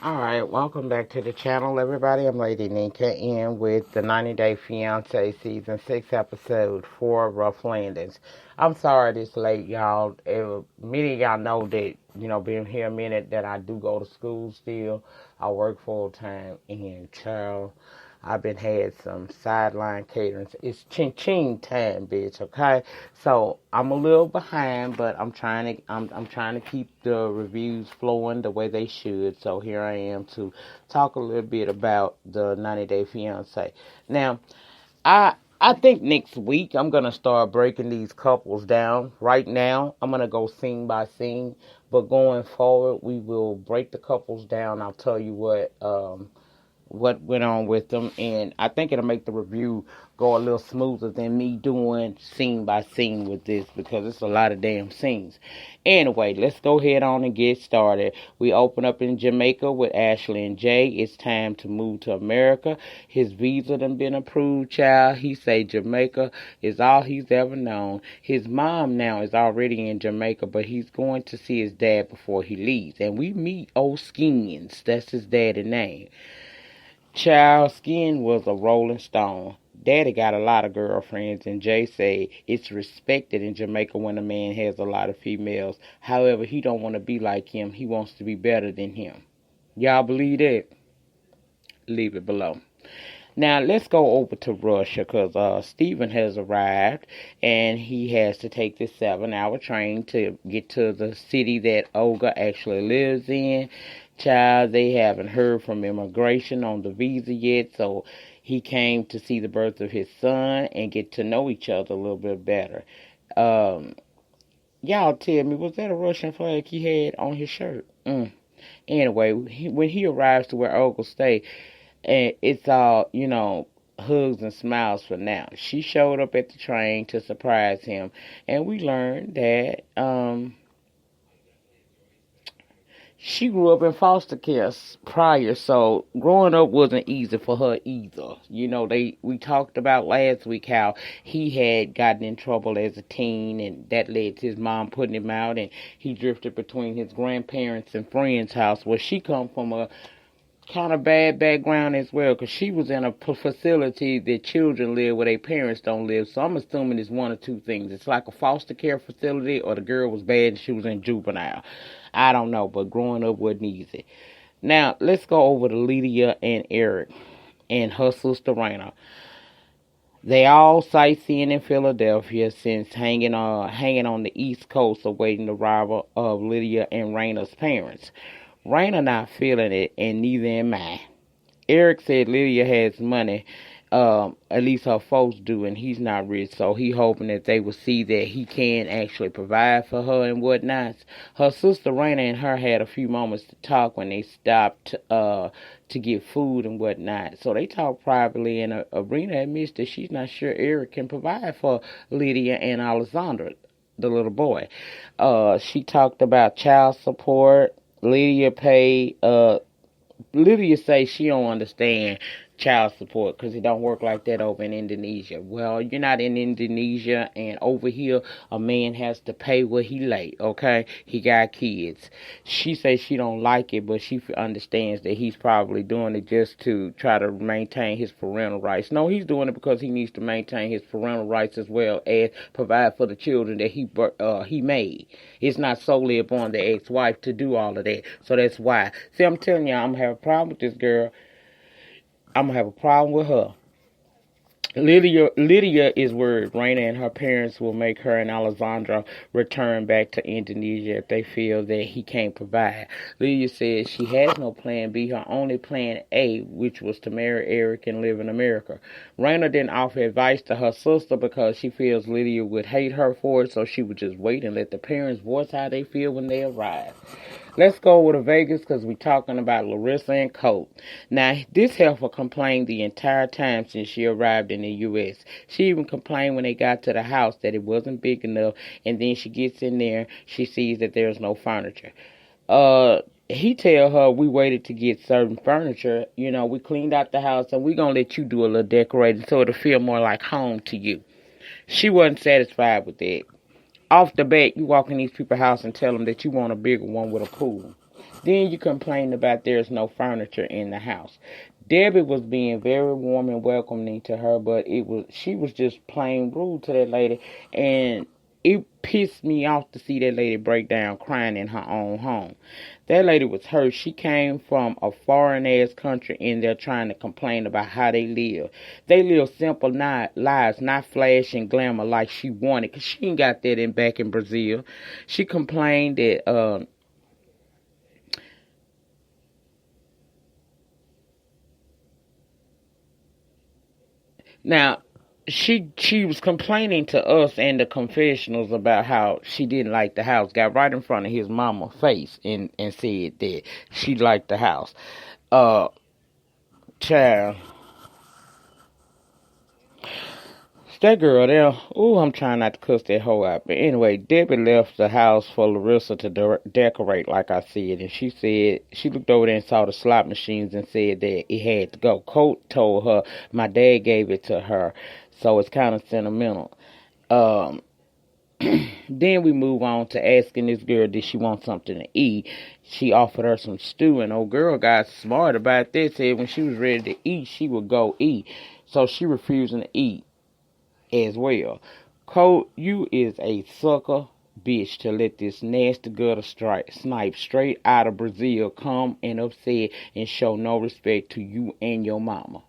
Alright, welcome back to the channel, everybody. I'm Lady Nika in with the 90-Day Fiancé Season 6, Episode 4, Rough Landings. I'm sorry this late, y'all. Many of y'all know that, being here a minute, that I do go to school still. I work full-time, and child, I've been had some sideline caterings. It's ching-ching time, bitch, okay? So I'm a little behind, but I'm trying to keep the reviews flowing the way they should. So here I am to talk a little bit about the 90 Day Fiancé. Now, I think next week I'm gonna start breaking these couples down. Right now, I'm gonna go scene by scene, but going forward, we will break the couples down. I'll tell you what went on with them, and I think it'll make the review go a little smoother than me doing scene by scene with this, because it's a lot of damn scenes. Anyway, let's go ahead on and get started. We open up in Jamaica with Ashley and Jay. It's time to move to America. His visa done been approved, child. He say Jamaica is all he's ever known. His mom now is already in Jamaica, but he's going to see his dad before he leaves, and we meet old Skins. That's his daddy name. Child, Skin was a rolling stone. Daddy got a lot of girlfriends, and Jay say it's respected in Jamaica when a man has a lot of females. However, he don't want to be like him. He wants to be better than him. Y'all believe that? Leave it below. Now, let's go over to Russia, because Stephen has arrived, and he has to take this 7-hour train to get to the city that Olga actually lives in. Child, they haven't heard from immigration on the visa yet, so he came to see the birth of his son and get to know each other a little bit better. Um, y'all tell me, was that a Russian flag he had on his shirt? Anyway, when he arrives to where Olga stay, and it's all, hugs and smiles for now. She showed up at the train to surprise him, and we learned that she grew up in foster care prior, so growing up wasn't easy for her either. We talked about last week how he had gotten in trouble as a teen, and that led to his mom putting him out, and he drifted between his grandparents and friends' house, where she come from a kind of bad background as well, because she was in a facility that children live where their parents don't live. So I'm assuming it's one of two things. It's like a foster care facility, or the girl was bad and she was in juvenile. I don't know, but growing up wasn't easy. Now, let's go over to Lydia and Eric and her sister Raina. They all sightseeing in Philadelphia since hanging on the East Coast, awaiting the arrival of Lydia and Raina's parents. Raina not feeling it, and neither am I. Eric said Lydia has money, at least her folks do, and he's not rich, so he hoping that they will see that he can actually provide for her and whatnot. Her sister Raina and her had a few moments to talk when they stopped to get food and whatnot. So they talked privately, and Arena admits that she's not sure Eric can provide for Lydia and Alessandra, the little boy. She talked about child support. Lydia say she don't understand child support because it don't work like that over in Indonesia. Well, you're not in Indonesia, and over here a man has to pay what he lay, okay? He got kids. She says she don't like it, but she understands that he's probably doing it just to try to maintain his parental rights. No, he's doing it because he needs to maintain his parental rights as well as provide for the children that he made. It's not solely upon the ex-wife to do all of that. So that's why. See, I'm telling you, I'm gonna have a problem with this girl. I'm gonna have a problem with her. Lydia is worried Raina and her parents will make her and Alessandra return back to Indonesia if they feel that he can't provide. Lydia says she has no plan B, her only plan A, which was to marry Eric and live in America. Raina then offer advice to her sister because she feels Lydia would hate her for it, so she would just wait and let the parents voice how they feel when they arrive. Let's go over to Vegas because we're talking about Larissa and Colt. Now, this heifer complained the entire time since she arrived in the U.S. She even complained when they got to the house that it wasn't big enough, and then she gets in there, she sees that there's no furniture. He tell her we waited to get certain furniture. We cleaned out the house, and we gonna let you do a little decorating so it'll feel more like home to you. She wasn't satisfied with that. Off the bat, you walk in these people's house and tell them that you want a bigger one with a pool. Then you complain about there's no furniture in the house. Debbie was being very warm and welcoming to her, but she was just plain rude to that lady, and it pissed me off to see that lady break down crying in her own home. That lady was hurt. She came from a foreign ass country and they're trying to complain about how they live. They live simple lives, not flash and glamour like she wanted, because she ain't got that back in Brazil. She complained that now she was complaining to us and the confessionals about how she didn't like the house. Got right in front of his mama face and said that she liked the house. Uh, child, that girl there. Ooh, I'm trying not to cuss that hoe out. But anyway, Debbie left the house for Larissa to decorate, like I said, and she said she looked over there and saw the slot machines and said that it had to go. Colt told her my dad gave it to her, so it's kind of sentimental. Um, Then we move on to asking this girl, did she want something to eat? She offered her some stew, and old girl got smart about this. Said when she was ready to eat, she would go eat. So she refusing to eat as well. Colt, you is a sucker bitch to let this nasty gutter snipe straight out of Brazil come and upset and show no respect to you and your mama.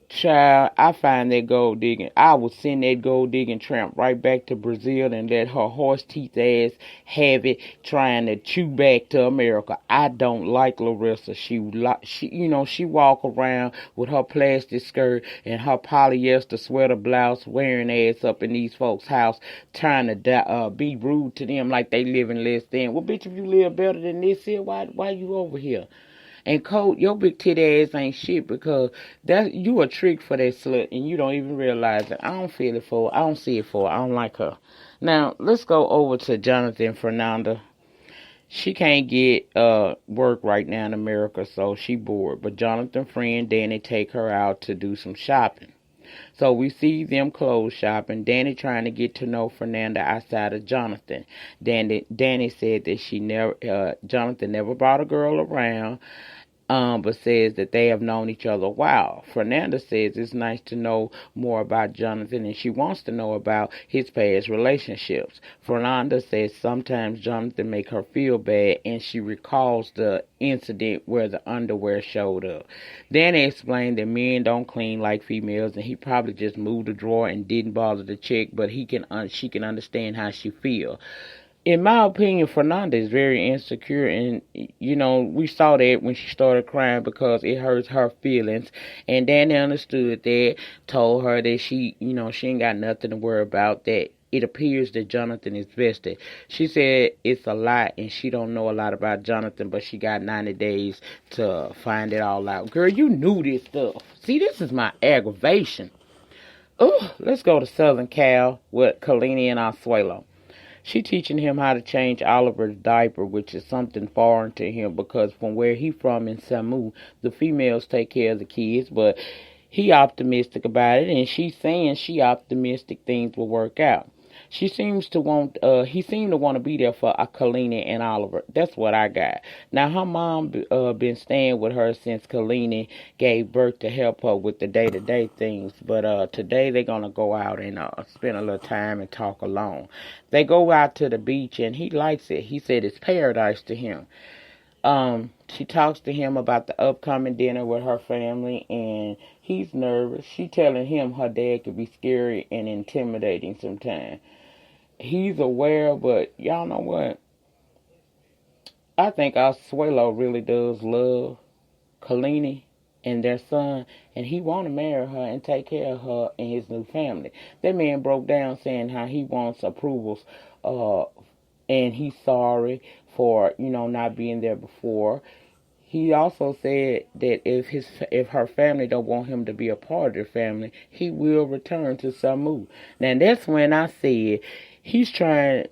Child, I find that gold digging. I would send that gold digging tramp right back to Brazil and let her horse teeth ass have it, trying to chew back to America. I don't like Larissa. She walk around with her plastic skirt and her polyester sweater blouse, wearing ass up in these folks' house, trying to be rude to them like they living less than. Well, bitch, if you live better than this here, why you over here? And Colt, your big titty ass ain't shit, because that you a trick for that slut and you don't even realize it. I don't feel it for her. I don't see it for her. I don't like her. Now, let's go over to Jonathan Fernanda. She can't get work right now in America, so she bored. But Jonathan's friend Danny take her out to do some shopping. So we see them clothes shopping. Danny trying to get to know Fernanda outside of Jonathan. Danny said that Jonathan never brought a girl around, but says that they have known each other a while. Fernanda says it's nice to know more about Jonathan, and she wants to know about his past relationships. Fernanda says sometimes Jonathan make her feel bad, and she recalls the incident where the underwear showed up. Danny explained that men don't clean like females, and he probably just moved the drawer and didn't bother to check, but she can understand how she feels. In my opinion, Fernanda is very insecure, and we saw that when she started crying because it hurts her feelings. And Danny understood that, told her that she ain't got nothing to worry about. That it appears that Jonathan is vested. She said it's a lot, and she don't know a lot about Jonathan, but she got 90 days to find it all out. Girl, you knew this stuff. See, this is my aggravation. Oh, let's go to Southern Cal with Kalini and Asuelo. She teaching him how to change Oliver's diaper, which is something foreign to him because from where he from in Samu, the females take care of the kids, but he optimistic about it, and she's saying she optimistic things will work out. He seemed to want to be there for Kalini and Oliver. That's what I got. Now, her mom been staying with her since Kalini gave birth to help her with the day-to-day things. But today they're going to go out and spend a little time and talk alone. They go out to the beach, and he likes it. He said it's paradise to him. She talks to him about the upcoming dinner with her family, and he's nervous. She telling him her dad could be scary and intimidating sometimes. He's aware, but y'all know what? I think Asuelo really does love Kalini and their son, and he want to marry her and take care of her and his new family. That man broke down saying how he wants approvals, and he's sorry for not being there before. He also said that if her family don't want him to be a part of their family, he will return to Samu. Now that's when I said he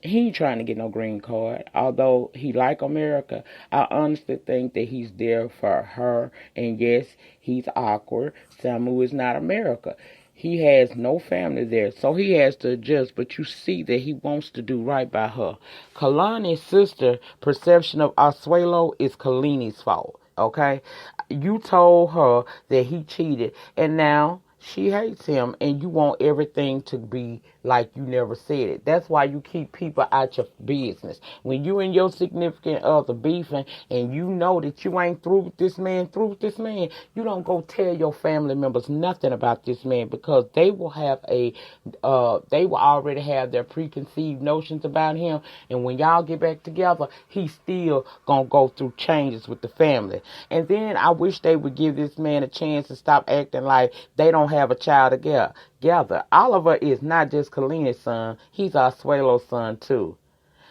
ain't trying to get no green card. Although he like America, I honestly think that he's there for her. And yes, he's awkward. Samu is not America. He has no family there, so he has to adjust, but you see that he wants to do right by her. Kalani's sister perception of Asuelo is Kalini's fault, okay? You told her that he cheated, and now she hates him, and you want everything to be like you never said it. That's why you keep people out your business. When you and your significant other beefing, and you know that you ain't through with this man, you don't go tell your family members nothing about this man, because they will have they will already have their preconceived notions about him, and when y'all get back together, he's still gonna go through changes with the family. And then I wish they would give this man a chance to stop acting like they don't have a child together. Oliver is not just Kalina's son, he's Asuelo's son too.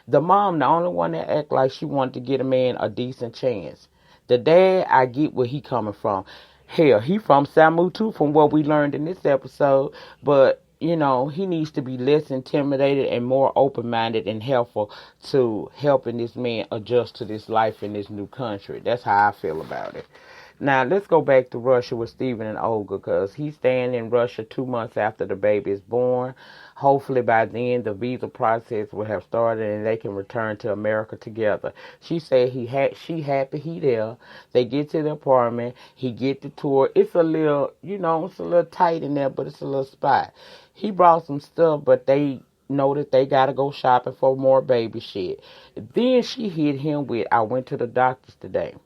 The mom, the only one that act like she wanted to get a man a decent chance. The dad, I get where he coming from. Hell, he from Samu too, from what we learned in this episode. But, you know, he needs to be less intimidated and more open-minded and helpful to helping this man adjust to this life in this new country. That's how I feel about it. Now, let's go back to Russia with Steven and Olga, because he's staying in Russia 2 months after the baby is born. Hopefully by then the visa process will have started and they can return to America together. She said she happy he there. They get to the apartment. He get the tour. It's a little, it's a little tight in there, but it's a little spot. He brought some stuff, but they know that they gotta go shopping for more baby shit. Then she hit him with, I went to the doctor's today.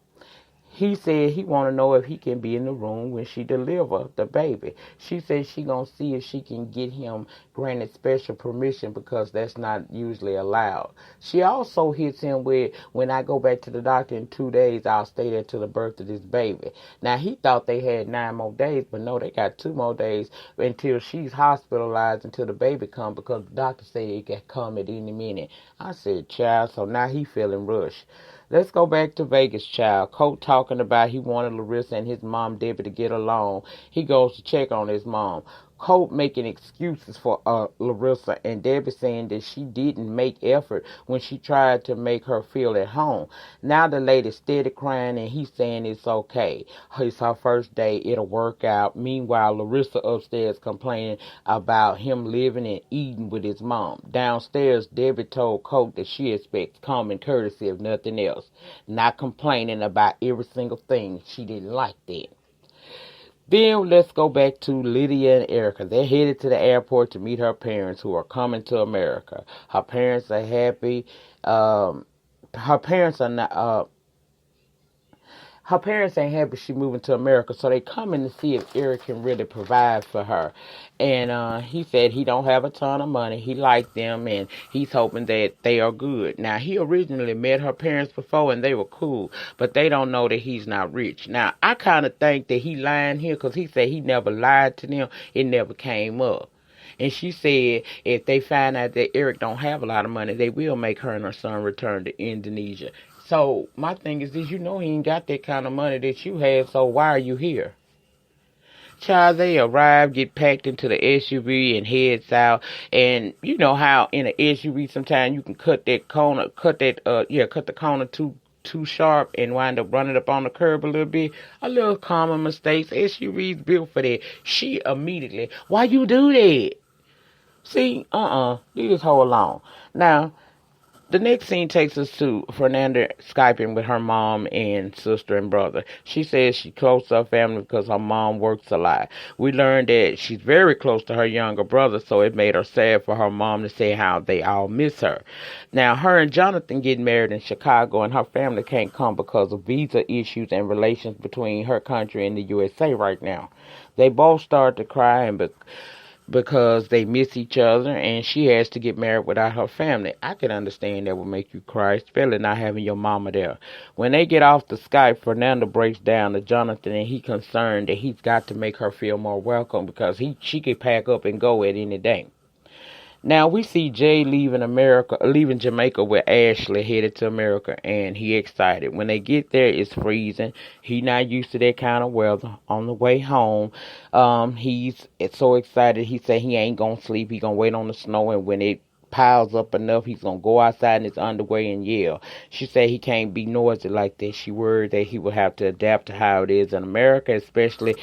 He said he want to know if he can be in the room when she deliver the baby. She said she going to see if she can get him granted special permission, because that's not usually allowed. She also hits him with, when I go back to the doctor in 2 days, I'll stay there till the birth of this baby. Now, he thought they had 9 more days, but no, they got 2 more days until she's hospitalized until the baby come, because the doctor said it can come at any minute. I said, child, so now he feeling rushed. Let's go back to Vegas, child. Colt talking about he wanted Larissa and his mom, Debbie, to get along. He goes to check on his mom. Colt making excuses for Larissa, and Debbie saying that she didn't make effort when she tried to make her feel at home. Now the lady steady crying, and he's saying it's okay. It's her first day. It'll work out. Meanwhile, Larissa upstairs complaining about him living and eating with his mom. Downstairs, Debbie told Colt that she expects common courtesy if nothing else, not complaining about every single thing. She didn't like that. Then let's go back to Lydia and Erica. They're headed to the airport to meet her parents, who are coming to America. Her parents are happy. Her parents are not. Her parents ain't happy she moving to America, so they coming to see if Eric can really provide for her. And he said he don't have a ton of money. He liked them, and he's hoping that they are good. Now, he originally met her parents before, and they were cool, but they don't know that he's not rich. Now, I kind of think that he lying here, because he said he never lied to them. It never came up. And she said if they find out that Eric don't have a lot of money, they will make her and her son return to Indonesia. So my thing is this, he ain't got that kind of money that you have, so why are you here? Child, they arrive, get packed into the SUV and heads out. And you know how in an SUV sometimes you can cut the corner too sharp and wind up running up on the curb a little bit. A little common mistakes. SUVs built for that. She immediately, why you do that? See, leave this whole alone. Now, the next scene takes us to Fernanda Skyping with her mom and sister and brother. She says she's close to her family because her mom works a lot. We learned that she's very close to her younger brother, so it made her sad for her mom to say how they all miss her. Now, her and Jonathan get married in Chicago, and her family can't come because of visa issues and relations between her country and the USA right now. They both start to cry because they miss each other, and she has to get married without her family. I can understand that would make you cry, especially not having your mama there. When they get off the Skype, Fernando breaks down to Jonathan, and he's concerned that he's got to make her feel more welcome, because she could pack up and go at any day. Now we see Jay leaving Jamaica with Ashley, headed to America, and he excited. When they get there, it's freezing. He not used to that kind of weather. On the way home, he's so excited. He said he ain't gonna sleep. He gonna wait on the snow, and when it piles up enough, he's gonna go outside in his underwear and yell. She said he can't be noisy like that. She worried that he will have to adapt to how it is in America, especially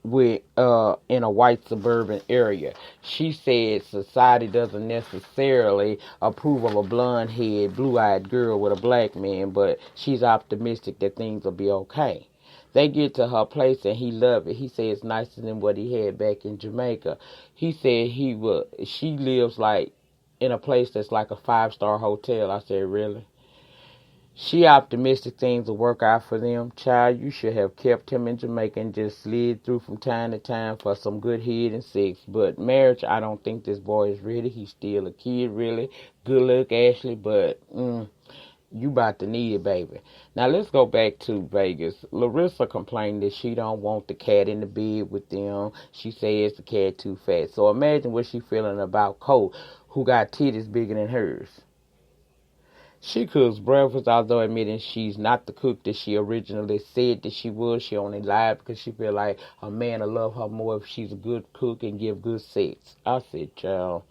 with in a white suburban area. She said society doesn't necessarily approve of a blonde-haired, blue-eyed girl with a black man, but she's optimistic that things will be okay. They get to her place and he loved it. He said it's nicer than what he had back in Jamaica. He said she lives like in a place that's like a 5-star hotel. I said, really? She optimistic things will work out for them. Child, you should have kept him in Jamaica and just slid through from time to time for some good head and sex. But marriage, I don't think this boy is ready. He's still a kid, really. Good luck, Ashley, but you about to need it, baby. Now let's go back to Vegas. Larissa complained that she don't want the cat in the bed with them. She says the cat too fat. So imagine what she feeling about Cole, who got titties bigger than hers. She cooks breakfast, although admitting she's not the cook that she originally said that she was. She only lied because she feel like a man will love her more if she's a good cook and give good sex. I said, child.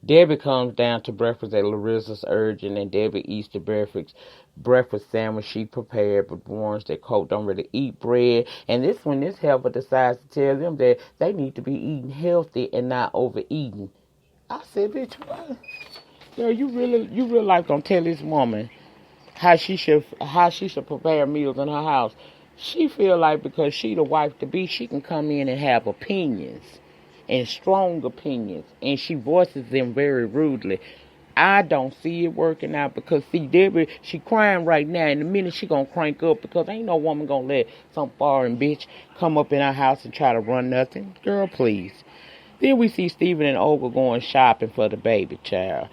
Debbie comes down to breakfast at Larissa's urging, and Debbie eats the breakfast sandwich she prepared, but warns that Colt don't really eat bread. And this when this helper decides to tell them that they need to be eating healthy and not overeating. I said, bitch, what? Girl, you real life gonna tell this woman how she should prepare meals in her house. She feel like because she the wife to be, she can come in and have opinions and strong opinions, and she voices them very rudely. I don't see it working out because see Debbie, she crying right now, and the minute she gonna crank up because ain't no woman gonna let some foreign bitch come up in our house and try to run nothing. Girl, please. Then we see Stephen and Olga going shopping for the baby child.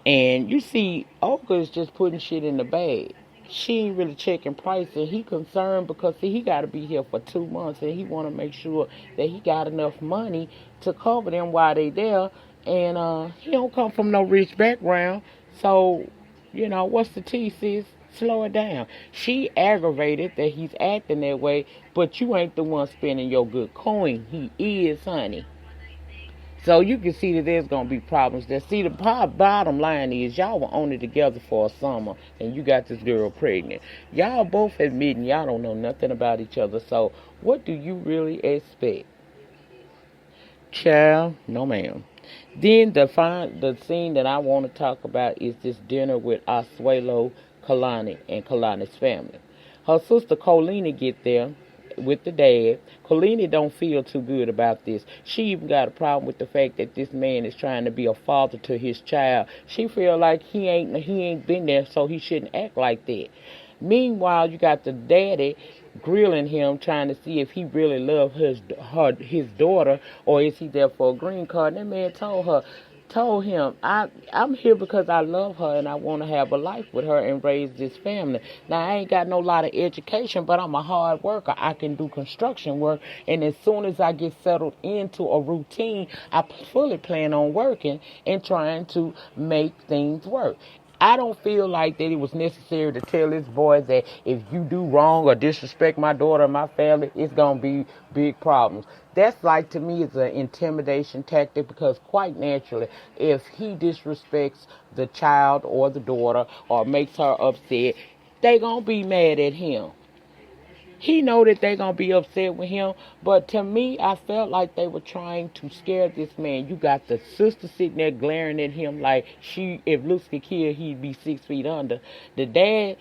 And you see, Olga is just putting shit in the bag. She ain't really checking price, and he concerned because see, he got to be here for 2 months, and he want to make sure that he got enough money to cover them while they there. And he don't come from no rich background, so what's the tea, sis? Slow it down. She aggravated that he's acting that way, but you ain't the one spending your good coin. He is, honey. So you can see that there's going to be problems there. See, the bottom line is y'all were only together for a summer and you got this girl pregnant. Y'all both admitting y'all don't know nothing about each other. So what do you really expect? Child, no ma'am. Then the scene that I want to talk about is this dinner with Asuelo, Kalani, and Kalani's family. Her sister Colina get there with the dad. Colina don't feel too good about this. She even got a problem with the fact that this man is trying to be a father to his child. She feel like he ain't been there, so he shouldn't act like that. Meanwhile, you got the daddy grilling him, trying to see if he really loves his daughter, or is he there for a green card. And that man told him, I'm here because I love her and I want to have a life with her and raise this family. Now, I ain't got no lot of education, but I'm a hard worker. I can do construction work, and as soon as I get settled into a routine, I fully plan on working and trying to make things work. I don't feel like that it was necessary to tell this boy that if you do wrong or disrespect my daughter or my family, it's going to be big problems. That's like, to me, it's an intimidation tactic because quite naturally, if he disrespects the child or the daughter or makes her upset, they going to be mad at him. He know that they gonna be upset with him, but to me, I felt like they were trying to scare this man. You got the sister sitting there glaring at him like if looks could kill, he'd be 6 feet under. The dad,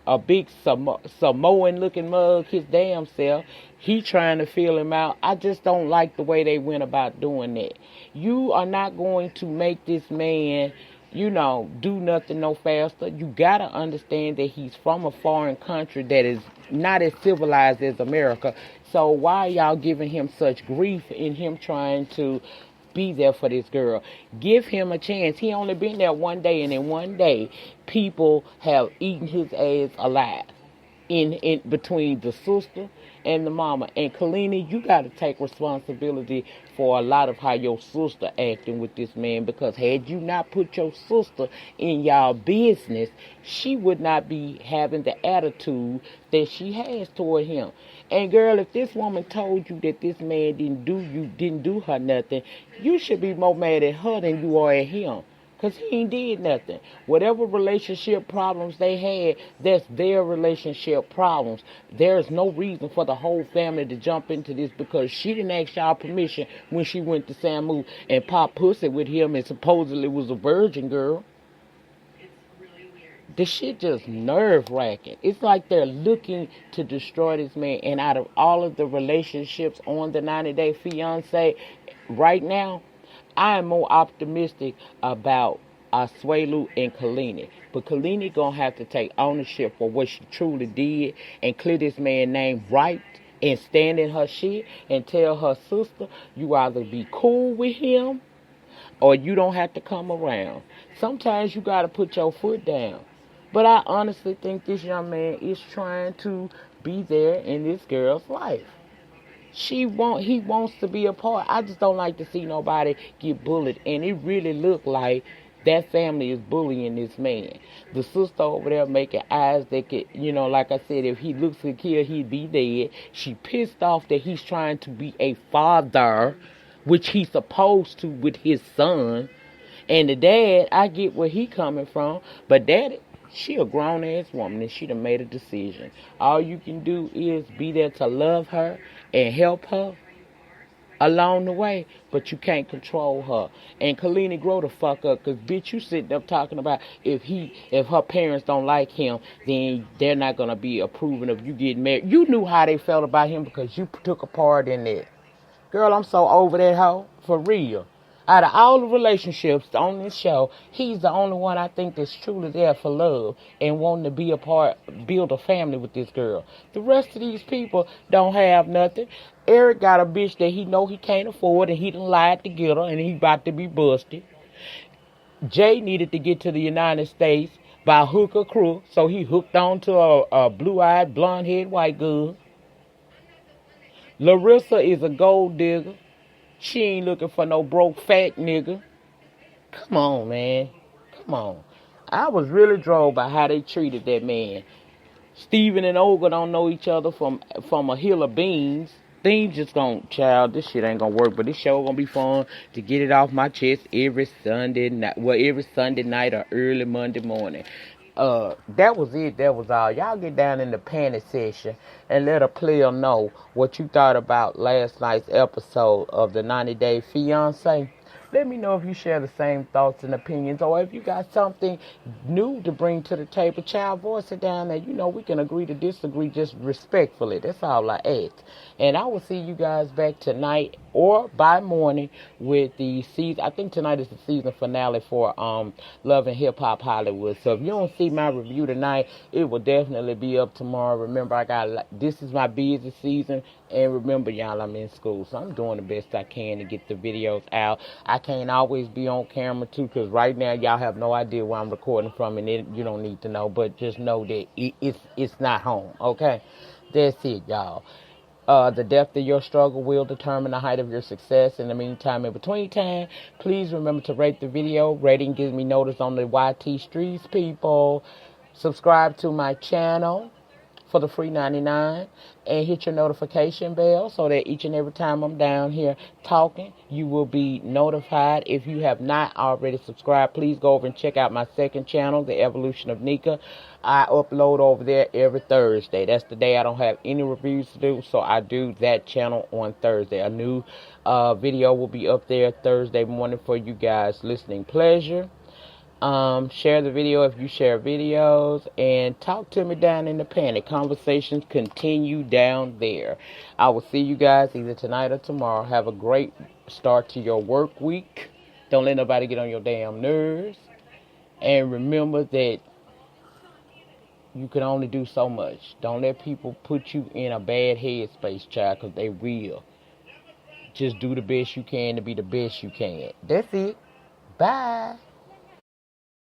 a big Samoan-looking mug, his damn self. He trying to feel him out. I just don't like the way they went about doing that. You are not going to make this man do nothing no faster. You gotta understand that he's from a foreign country that is not as civilized as America. So why are y'all giving him such grief in him trying to be there for this girl? Give him a chance. He only been there 1 day, and in 1 day, people have eaten his ass alive. In between the sister and the mama. And Kalini, you got to take responsibility for a lot of how your sister acting with this man, because had you not put your sister in y'all business, she would not be having the attitude that she has toward him. And girl, if this woman told you that this man didn't do her nothing, you should be more mad at her than you are at him. Because he ain't did nothing. Whatever relationship problems they had, that's their relationship problems. There's no reason for the whole family to jump into this because she didn't ask y'all permission when she went to Samu and pop pussy with him and supposedly was a virgin girl. This shit just nerve-wracking. It's like they're looking to destroy this man. And out of all of the relationships on the 90-Day Fiancé right now, I am more optimistic about Asuelu and Kalini. But Kalini gonna have to take ownership for what she truly did and clear this man's name right and stand in her shit and tell her sister, you either be cool with him or you don't have to come around. Sometimes you gotta put your foot down. But I honestly think this young man is trying to be there in this girl's life. He wants to be a part. I just don't like to see nobody get bullied. And it really looked like that family is bullying this man. The sister over there making eyes that could, like I said, if he looks to kill, he'd be dead. She pissed off that he's trying to be a father, which he's supposed to with his son. And the dad, I get where he coming from, but daddy, she a grown-ass woman and she done made a decision. All you can do is be there to love her and help her along the way, but you can't control her. And Kalini, grow the fuck up, because bitch, you sitting up talking about if her parents don't like him, then they're not going to be approving of you getting married. You knew how they felt about him because you took a part in it. Girl, I'm so over that hoe, for real. Out of all the relationships on this show, he's the only one I think that's truly there for love and wanting to be a part, build a family with this girl. The rest of these people don't have nothing. Eric got a bitch that he know he can't afford and he done lied to get her and he about to be busted. Jay needed to get to the United States by hook or crook, so he hooked on to a blue-eyed, blonde-haired white girl. Larissa is a gold digger. She ain't looking for no broke fat nigga. Come on, man. Come on. I was really drove by how they treated that man. Steven and Olga don't know each other from a hill of beans. Things just gonna, child, this shit ain't gonna work, but this show gonna be fun to get it off my chest every Sunday night, every Sunday night or early Monday morning. That was it. That was all. Y'all get down in the panic session and let a player know what you thought about last night's episode of the 90-Day Fiancé. Let me know if you share the same thoughts and opinions, or if you got something new to bring to the table. Child, voice it down there. We can agree to disagree just respectfully. That's all I ask. And I will see you guys back tonight or by morning with the season. I think tonight is the season finale for Love and Hip Hop Hollywood. So if you don't see my review tonight, it will definitely be up tomorrow. Remember, this is my busy season. And remember, y'all, I'm in school, so I'm doing the best I can to get the videos out. I can't always be on camera, too, because right now, y'all have no idea where I'm recording from, and you don't need to know, but just know that it's not home, okay? That's it, y'all. The depth of your struggle will determine the height of your success. In the meantime, in between time, please remember to rate the video. Rating gives me notice on the YT Streets, people. Subscribe to my channel for the free 99 and hit your notification bell so that each and every time I'm down here talking, you will be notified. If you have not already subscribed, please go over and check out my second channel, The Evolution of Nika. I upload over there every Thursday. That's the day I don't have any reviews to do, so I do that channel on Thursday. A new video will be up there Thursday morning for you guys listening pleasure. Share the video if you share videos, and talk to me down in the panic. Conversations continue down there. I will see you guys either tonight or tomorrow. Have a great start to your work week. Don't let nobody get on your damn nerves. And remember that you can only do so much. Don't let people put you in a bad headspace, child, because they will. Just do the best you can to be the best you can. That's it. Bye.